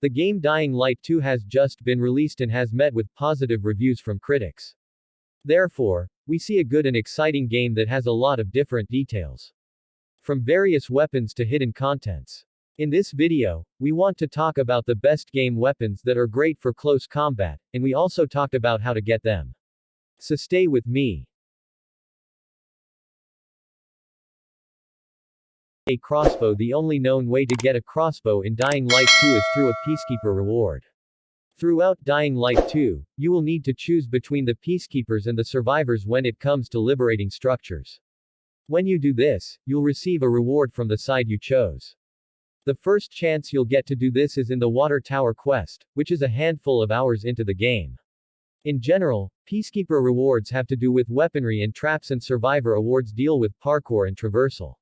The game Dying Light 2 has just been released and has met with positive reviews from critics. Therefore, we see a good and exciting game that has a lot of different details. From various weapons to hidden contents. In this video, we want to talk about the best game weapons that are great for close combat, and we also talked about how to get them. So stay with me. A crossbow. The only known way to get a crossbow in Dying Light 2 is through a Peacekeeper reward. Throughout Dying Light 2, you will need to choose between the Peacekeepers and the survivors when it comes to liberating structures. When you do this, you'll receive a reward from the side you chose. The first chance you'll get to do this is in the Water Tower quest, which is a handful of hours into the game. In general, Peacekeeper rewards have to do with weaponry and traps, and Survivor awards deal with parkour and traversal.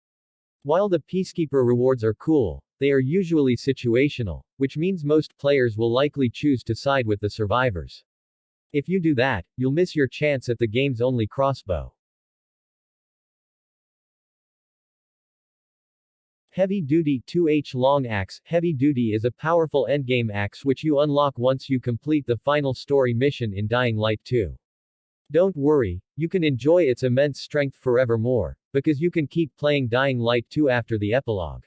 While the Peacekeeper rewards are cool, they are usually situational, which means most players will likely choose to side with the survivors. If you do that, you'll miss your chance at the game's only crossbow. Heavy Duty 2H Long Axe. Heavy Duty is a powerful endgame axe which you unlock once you complete the final story mission in Dying Light 2. Don't worry, you can enjoy its immense strength forevermore, because you can keep playing Dying Light 2 after the epilogue.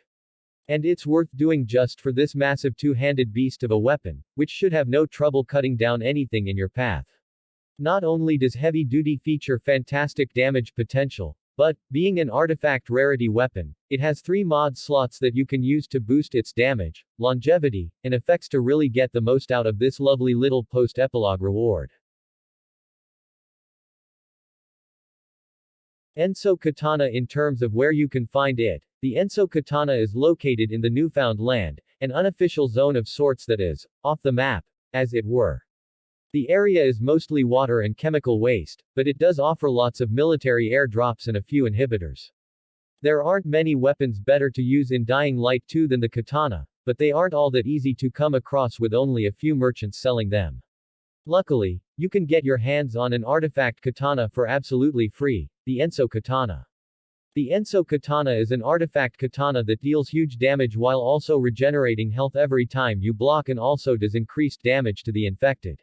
And it's worth doing just for this massive two-handed beast of a weapon, which should have no trouble cutting down anything in your path. Not only does Heavy Duty feature fantastic damage potential, but, being an artifact rarity weapon, it has 3 mod slots that you can use to boost its damage, longevity, and effects to really get the most out of this lovely little post-epilogue reward. Enso Katana. In terms of where you can find it, the Enso Katana is located in the Newfound Land, an unofficial zone of sorts that is, off the map, as it were. The area is mostly water and chemical waste, but it does offer lots of military airdrops and a few inhibitors. There aren't many weapons better to use in Dying Light 2 than the katana, but they aren't all that easy to come across with only a few merchants selling them. Luckily, you can get your hands on an artifact katana for absolutely free, the Enso Katana. The Enso Katana is an artifact katana that deals huge damage while also regenerating health every time you block, and also does increased damage to the infected.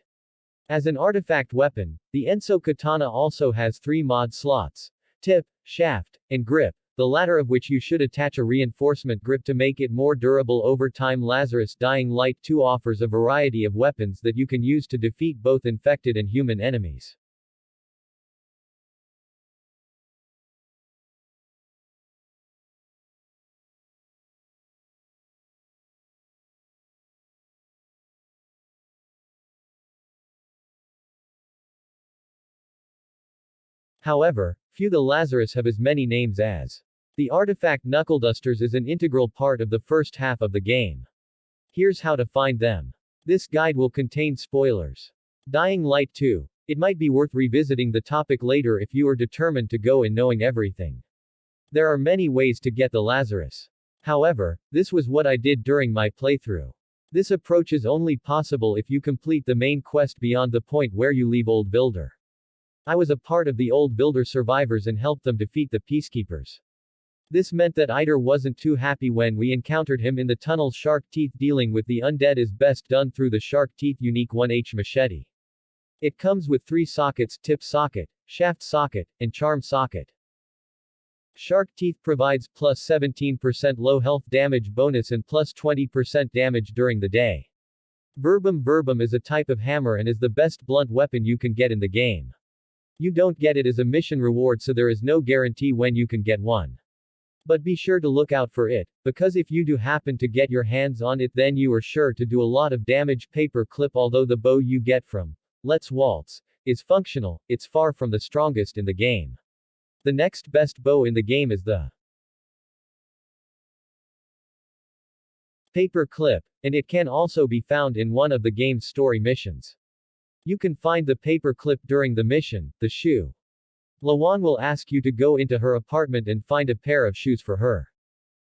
As an artifact weapon, the Enso Katana also has 3 mod slots: tip, shaft, and grip, the latter of which you should attach a reinforcement grip to make it more durable over time. Lazarus. Dying Light 2 offers a variety of weapons that you can use to defeat both infected and human enemies. However, few the Lazarus have as many names as. The artifact Knuckledusters is an integral part of the first half of the game. Here's how to find them. This guide will contain spoilers. Dying Light 2. It might be worth revisiting the topic later if you are determined to go in knowing everything. There are many ways to get the Lazarus. However, this was what I did during my playthrough. This approach is only possible if you complete the main quest beyond the point where you leave Old Builder. I was a part of the Old Builder survivors and helped them defeat the Peacekeepers. This meant that Iter wasn't too happy when we encountered him in the tunnel. Shark Teeth. Dealing with the undead is best done through the Shark Teeth unique 1H machete. It comes with 3 sockets: tip socket, shaft socket, and charm socket. Shark Teeth provides plus 17% low health damage bonus and plus 20% damage during the day. Verbum. Verbum is a type of hammer and is the best blunt weapon you can get in the game. You don't get it as a mission reward, so there is no guarantee when you can get one. But be sure to look out for it, because if you do happen to get your hands on it, then you are sure to do a lot of damage. Paper Clip. Although the bow you get from Let's Waltz is functional, it's far from the strongest in the game. The next best bow in the game is the Paper Clip, and it can also be found in one of the game's story missions. You can find the paper clip during the mission, The Shoe. Lawan will ask you to go into her apartment and find a pair of shoes for her.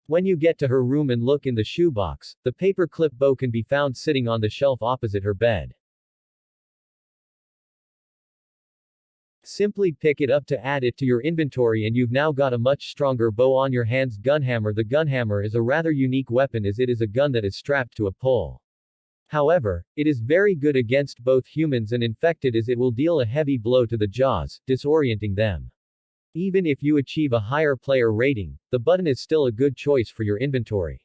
When you get to her room and look in the shoebox, the paper clip bow can be found sitting on the shelf opposite her bed. Simply pick it up to add it to your inventory and you've now got a much stronger bow on your hands. Gunhammer. The gunhammer is a rather unique weapon as it is a gun that is strapped to a pole. However, it is very good against both humans and infected as it will deal a heavy blow to the jaws, disorienting them. Even if you achieve a higher player rating, the button is still a good choice for your inventory.